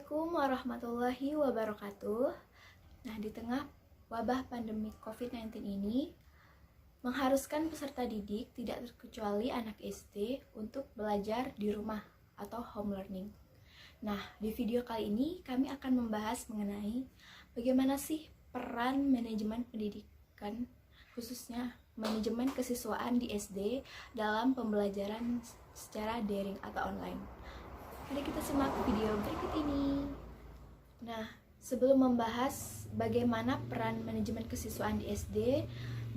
Assalamualaikum warahmatullahi wabarakatuh. Nah, di tengah wabah pandemi COVID-19 ini, mengharuskan peserta didik tidak terkecuali anak SD untuk belajar di rumah atau home learning. Nah, di video kali ini kami akan membahas mengenai bagaimana sih peran manajemen pendidikan, khususnya manajemen kesiswaan di SD dalam pembelajaran secara daring atau online. Mari kita simak video berikut ini. Nah, sebelum membahas bagaimana peran manajemen kesiswaan di SD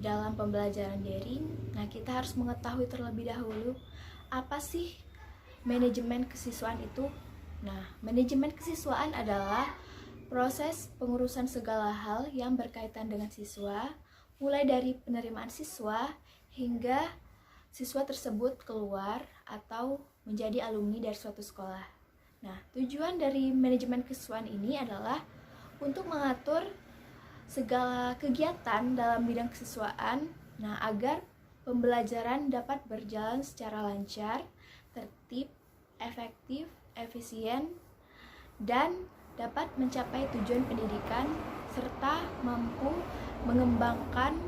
dalam pembelajaran daring, nah kita harus mengetahui terlebih dahulu apa sih manajemen kesiswaan itu. Nah, manajemen kesiswaan adalah proses pengurusan segala hal yang berkaitan dengan siswa, mulai dari penerimaan siswa hingga siswa tersebut keluar atau menjadi alumni dari suatu sekolah. Nah, tujuan dari manajemen kesiswaan ini adalah untuk mengatur segala kegiatan dalam bidang kesiswaan, nah agar pembelajaran dapat berjalan secara lancar, tertib, efektif, efisien, dan dapat mencapai tujuan pendidikan serta mampu mengembangkan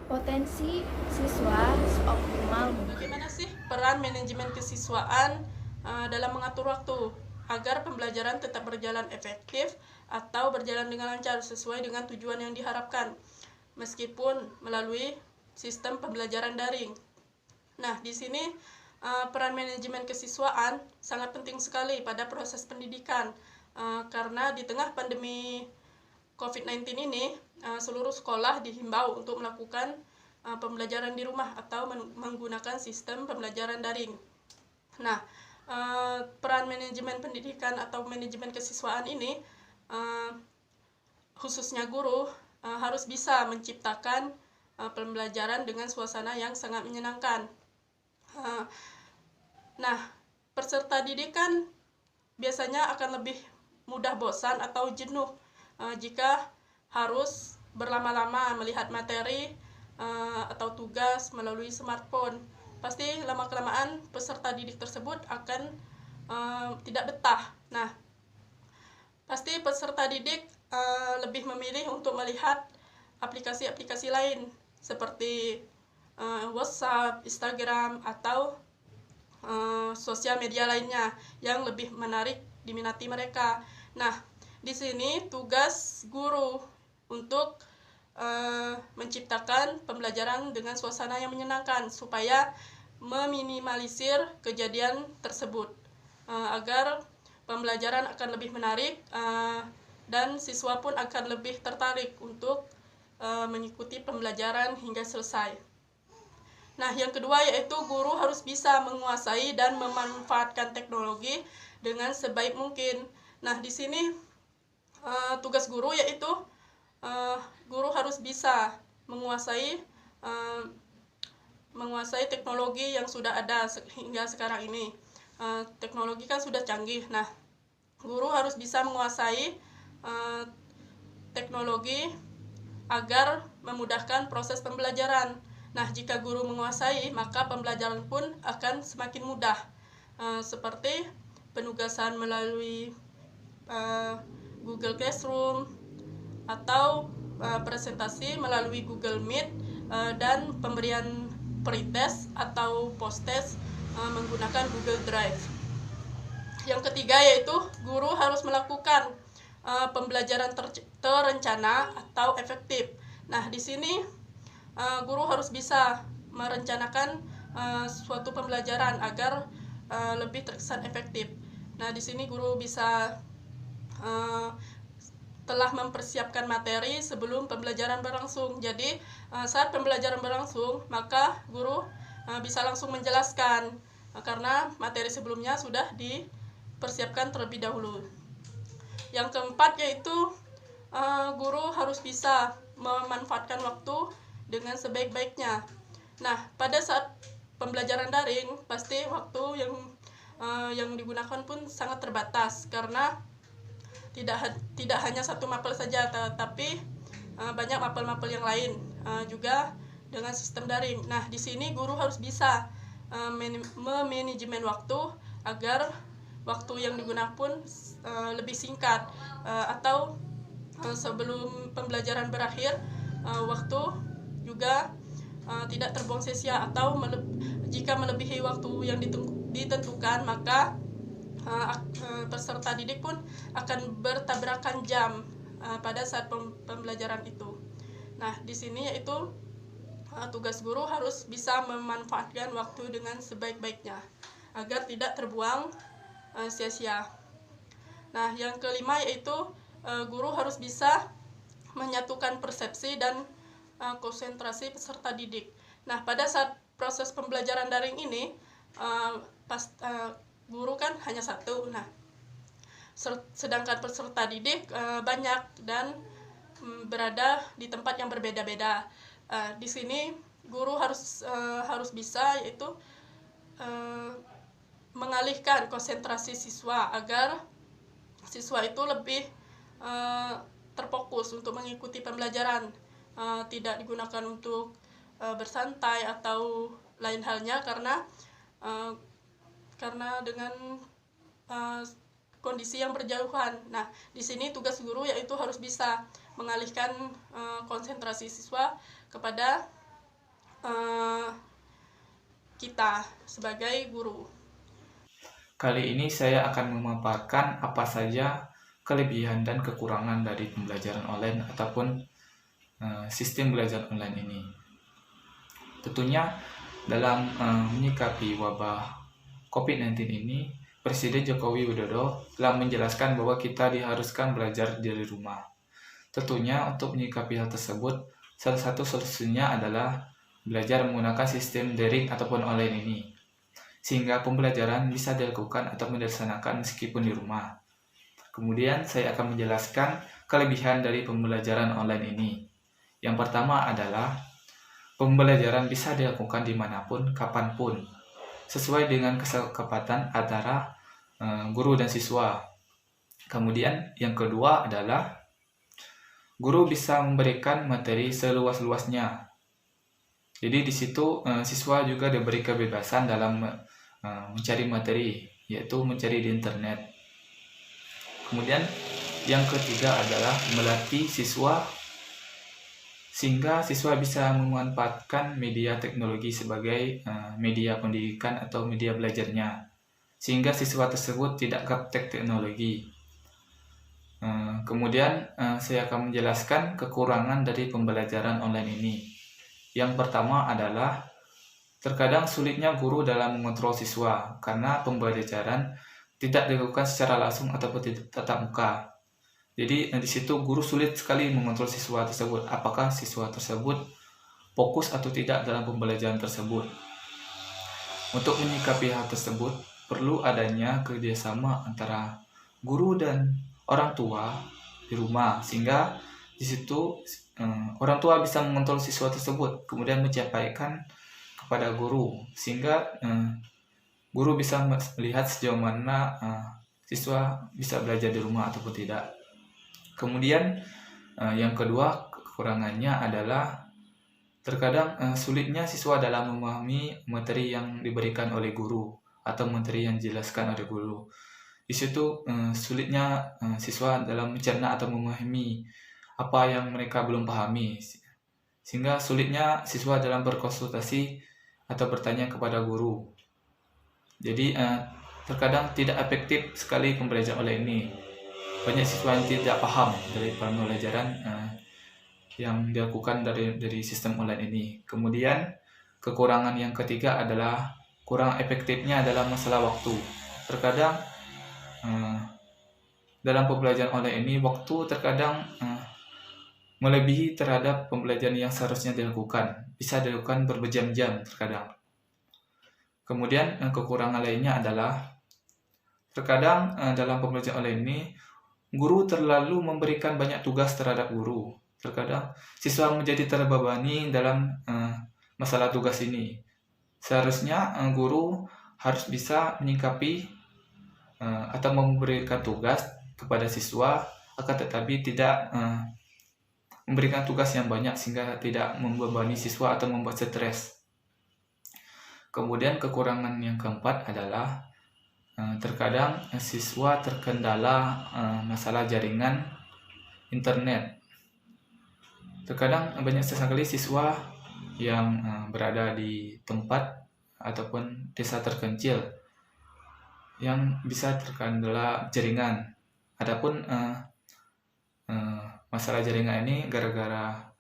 potensi siswa optimal. Bagaimana sih peran manajemen kesiswaan dalam mengatur waktu agar pembelajaran tetap berjalan efektif atau berjalan dengan lancar sesuai dengan tujuan yang diharapkan, meskipun melalui sistem pembelajaran daring. Nah, di sini peran manajemen kesiswaan sangat penting sekali pada proses pendidikan, karena di tengah pandemi COVID-19 ini, seluruh sekolah dihimbau untuk melakukan pembelajaran di rumah atau menggunakan sistem pembelajaran daring. Nah, peran manajemen pendidikan atau manajemen kesiswaan ini, khususnya guru, harus bisa menciptakan pembelajaran dengan suasana yang sangat menyenangkan. Nah, peserta didik kan biasanya akan lebih mudah bosan atau jenuh jika harus berlama-lama melihat materi atau tugas melalui smartphone. Pasti lama-kelamaan peserta didik tersebut akan tidak betah. Nah, pasti peserta didik lebih memilih untuk melihat aplikasi-aplikasi lain seperti WhatsApp, Instagram, atau sosial media lainnya yang lebih menarik diminati mereka. Nah, di sini tugas guru untuk menciptakan pembelajaran dengan suasana yang menyenangkan supaya meminimalisir kejadian tersebut, agar pembelajaran akan lebih menarik dan siswa pun akan lebih tertarik untuk mengikuti pembelajaran hingga selesai. Nah, yang kedua yaitu guru harus bisa menguasai dan memanfaatkan teknologi dengan sebaik mungkin. Nah, di sini tugas guru yaitu guru harus bisa menguasai teknologi yang sudah ada hingga sekarang ini. Teknologi kan sudah canggih. Nah, guru harus bisa menguasai teknologi agar memudahkan proses pembelajaran. Nah, jika guru menguasai, maka pembelajaran pun akan semakin mudah, seperti penugasan melalui Google Classroom atau presentasi melalui Google Meet, dan pemberian pretest atau post-test menggunakan Google Drive. Yang ketiga yaitu guru harus melakukan pembelajaran terencana atau efektif. Nah, di sini guru harus bisa merencanakan suatu pembelajaran agar lebih terkesan efektif. Nah, di sini guru bisa telah mempersiapkan materi sebelum pembelajaran berlangsung. Jadi, saat pembelajaran berlangsung, maka guru bisa langsung menjelaskan karena materi sebelumnya sudah dipersiapkan terlebih dahulu. Yang keempat yaitu guru harus bisa memanfaatkan waktu dengan sebaik-baiknya. Nah, pada saat pembelajaran daring, pasti waktu yang digunakan pun sangat terbatas karena tidak hanya satu mapel saja, tetapi banyak mapel-mapel yang lain juga dengan sistem daring. Nah, di sini guru harus bisa memanajemen waktu agar waktu yang digunakan pun lebih singkat, atau sebelum pembelajaran berakhir, waktu juga tidak terbuang sia-sia, atau jika melebihi waktu yang ditentukan, maka peserta didik pun akan bertabrakan jam pada saat pembelajaran itu. Nah, di sini yaitu tugas guru harus bisa memanfaatkan waktu dengan sebaik-baiknya agar tidak terbuang sia-sia. Nah, yang kelima yaitu guru harus bisa menyatukan persepsi dan konsentrasi peserta didik. Nah, pada saat proses pembelajaran daring ini, guru kan hanya satu. Nah, sedangkan peserta didik banyak dan berada di tempat yang berbeda-beda. Di sini guru harus bisa yaitu mengalihkan konsentrasi siswa agar siswa itu lebih terfokus untuk mengikuti pembelajaran, tidak digunakan untuk bersantai atau lain halnya, karena dengan kondisi yang berjauhan. Nah, di sini tugas guru yaitu harus bisa mengalihkan konsentrasi siswa kepada kita sebagai guru. Kali ini saya akan memaparkan apa saja kelebihan dan kekurangan dari pembelajaran online ataupun sistem belajar online ini. Tentunya dalam menyikapi wabah COVID-19 ini, Presiden Joko Widodo telah menjelaskan bahwa kita diharuskan belajar dari rumah. Tentunya untuk menyikapi hal tersebut, salah satu solusinya adalah belajar menggunakan sistem daring ataupun online ini, sehingga pembelajaran bisa dilakukan atau dilaksanakan meskipun di rumah. Kemudian saya akan menjelaskan kelebihan dari pembelajaran online ini. Yang pertama adalah pembelajaran bisa dilakukan dimanapun, kapanpun, sesuai dengan kesepakatan antara guru dan siswa. Kemudian yang kedua adalah guru bisa memberikan materi seluas-luasnya. Jadi di situ siswa juga diberi kebebasan dalam mencari materi, yaitu mencari di internet. Kemudian yang ketiga adalah melatih siswa sehingga siswa bisa memanfaatkan media teknologi sebagai media pendidikan atau media belajarnya, sehingga siswa tersebut tidak gaptek teknologi. Kemudian saya akan menjelaskan kekurangan dari pembelajaran online ini. Yang pertama adalah terkadang sulitnya guru dalam mengontrol siswa karena pembelajaran tidak dilakukan secara langsung ataupun tatap muka. Jadi di situ guru sulit sekali mengontrol siswa tersebut, apakah siswa tersebut fokus atau tidak dalam pembelajaran tersebut. Untuk menyikapi hal tersebut, perlu adanya kerjasama antara guru dan orang tua di rumah, sehingga di situ orang tua bisa mengontrol siswa tersebut, kemudian menyampaikan kepada guru, sehingga guru bisa melihat sejauh mana siswa bisa belajar di rumah ataupun tidak. Kemudian yang kedua kekurangannya adalah terkadang sulitnya siswa dalam memahami materi yang diberikan oleh guru atau materi yang dijelaskan oleh guru. Di situ sulitnya siswa dalam mencerna atau memahami apa yang mereka belum pahami, sehingga sulitnya siswa dalam berkonsultasi atau bertanya kepada guru. Jadi terkadang tidak efektif sekali pembelajaran online ini. Banyak siswa yang tidak paham dari pembelajaran yang dilakukan dari sistem online ini. Kemudian kekurangan yang ketiga adalah kurang efektifnya adalah masalah waktu. Terkadang dalam pembelajaran online ini waktu terkadang melebihi terhadap pembelajaran yang seharusnya dilakukan. Bisa dilakukan berjam-jam terkadang. Kemudian kekurangan lainnya adalah terkadang dalam pembelajaran online ini guru terlalu memberikan banyak tugas terhadap guru. Terkadang siswa menjadi terbebani dalam masalah tugas ini. Seharusnya guru harus bisa menyikapi atau memberikan tugas kepada siswa, akan tetapi tidak memberikan tugas yang banyak sehingga tidak membebani siswa atau membuat stres. Kemudian kekurangan yang keempat adalah terkadang siswa terkendala masalah jaringan internet. Terkadang banyak sekali siswa yang berada di tempat ataupun desa terpencil yang bisa terkendala jaringan. Adapun masalah jaringan ini gara-gara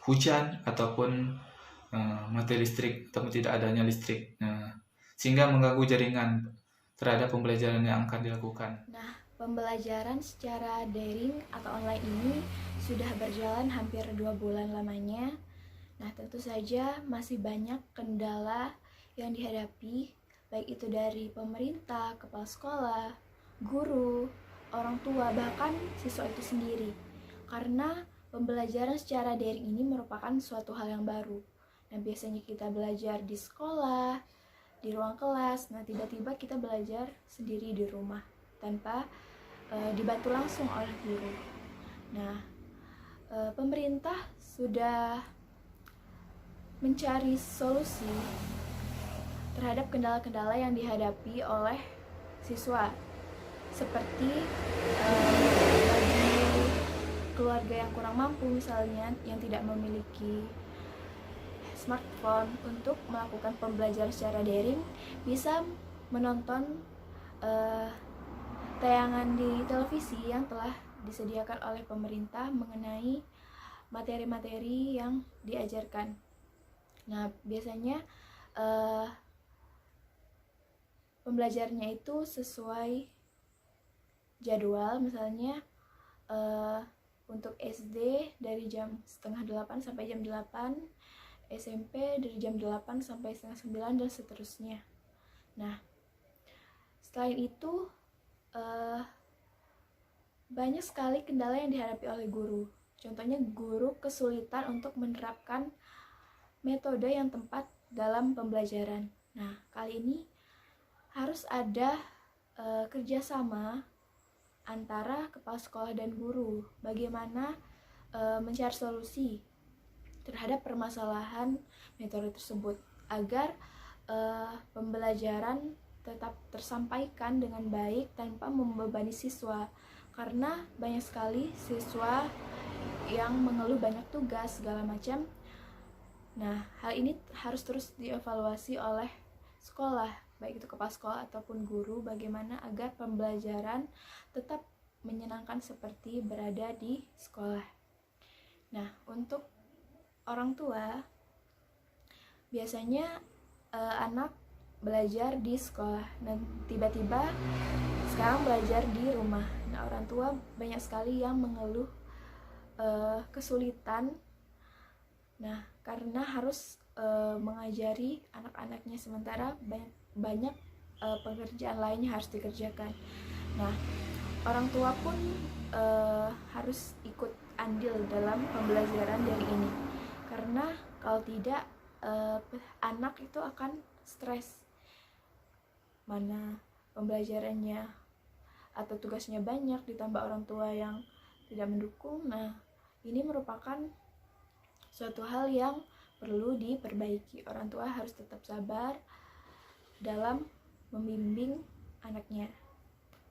hujan ataupun mati listrik ataupun tidak adanya listrik, sehingga mengganggu jaringan terhadap pembelajaran yang akan dilakukan. Nah, pembelajaran secara daring atau online ini sudah berjalan hampir 2 bulan lamanya. Nah, tentu saja masih banyak kendala yang dihadapi, baik itu dari pemerintah, kepala sekolah, guru, orang tua, bahkan siswa itu sendiri. Karena pembelajaran secara daring ini merupakan suatu hal yang baru. Nah, biasanya kita belajar di sekolah, di ruang kelas, nah tiba-tiba kita belajar sendiri di rumah tanpa dibantu langsung oleh guru. Nah, pemerintah sudah mencari solusi terhadap kendala-kendala yang dihadapi oleh siswa, seperti bagi keluarga yang kurang mampu misalnya, yang tidak memiliki smartphone, untuk melakukan pembelajaran secara daring bisa menonton tayangan di televisi yang telah disediakan oleh pemerintah mengenai materi-materi yang diajarkan. Nah, biasanya pembelajarannya itu sesuai jadwal, misalnya untuk SD dari jam 7:30 sampai jam 8, SMP dari jam 8 sampai setengah 9, dan seterusnya. Nah, selain itu banyak sekali kendala yang dihadapi oleh guru. Contohnya, guru kesulitan untuk menerapkan metode yang tepat dalam pembelajaran. Nah, kali ini harus ada kerjasama antara kepala sekolah dan guru. Bagaimana mencari solusi terhadap permasalahan metode tersebut agar pembelajaran tetap tersampaikan dengan baik tanpa membebani siswa, karena banyak sekali siswa yang mengeluh banyak tugas segala macam. Nah, hal ini harus terus dievaluasi oleh sekolah, baik itu kepala sekolah ataupun guru, bagaimana agar pembelajaran tetap menyenangkan seperti berada di sekolah. Nah, untuk orang tua, biasanya anak belajar di sekolah dan tiba-tiba sekarang belajar di rumah. Nah, orang tua banyak sekali yang mengeluh kesulitan. Nah, karena harus mengajari anak-anaknya sementara banyak pekerjaan lainnya harus dikerjakan. Nah, orang tua pun harus ikut andil dalam pembelajaran dari ini. Karena kalau tidak, anak itu akan stres, mana pembelajarannya atau tugasnya banyak ditambah orang tua yang tidak mendukung. Nah, ini merupakan suatu hal yang perlu diperbaiki. Orang tua harus tetap sabar dalam membimbing anaknya.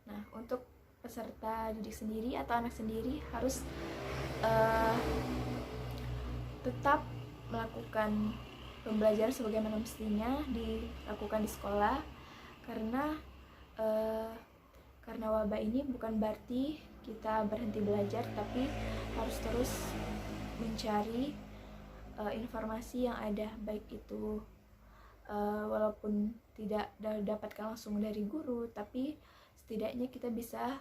Nah, untuk peserta didik sendiri atau anak sendiri harus tetap melakukan pembelajaran sebagaimana mestinya dilakukan di sekolah, karena wabah ini bukan berarti kita berhenti belajar, tapi harus terus mencari informasi yang ada, baik itu walaupun tidak dapatkan langsung dari guru, tapi setidaknya kita bisa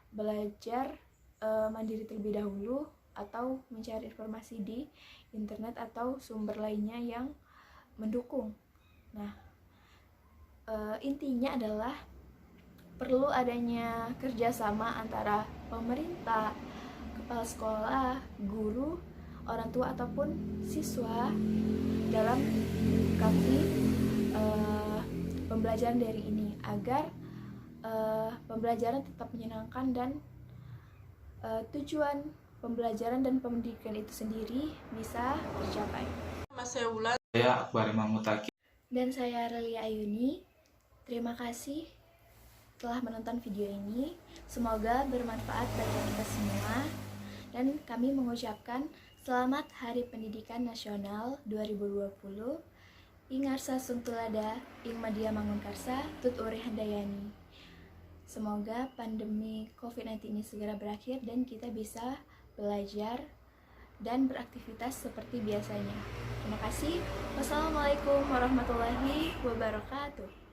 belajar mandiri terlebih dahulu atau mencari informasi di internet atau sumber lainnya yang mendukung. Nah, intinya adalah perlu adanya kerjasama antara pemerintah, kepala sekolah, guru, orang tua ataupun siswa dalam menyikapi pembelajaran dari ini agar pembelajaran tetap menyenangkan dan tujuan pembelajaran dan pendidikan itu sendiri bisa tercapai. Saya Akbar Imam Mutaki. Dan saya Relia Ayuni. Terima kasih telah menonton video ini. Semoga bermanfaat bagi kita semua. Dan kami mengucapkan Selamat Hari Pendidikan Nasional 2020. Ingarsa Sungtulada, Ing Madia Mangunkarsa, Tut Uri Handayani. Semoga pandemi COVID-19 ini segera berakhir dan kita bisa belajar dan beraktivitas seperti biasanya. Terima kasih. Wassalamualaikum warahmatullahi wabarakatuh.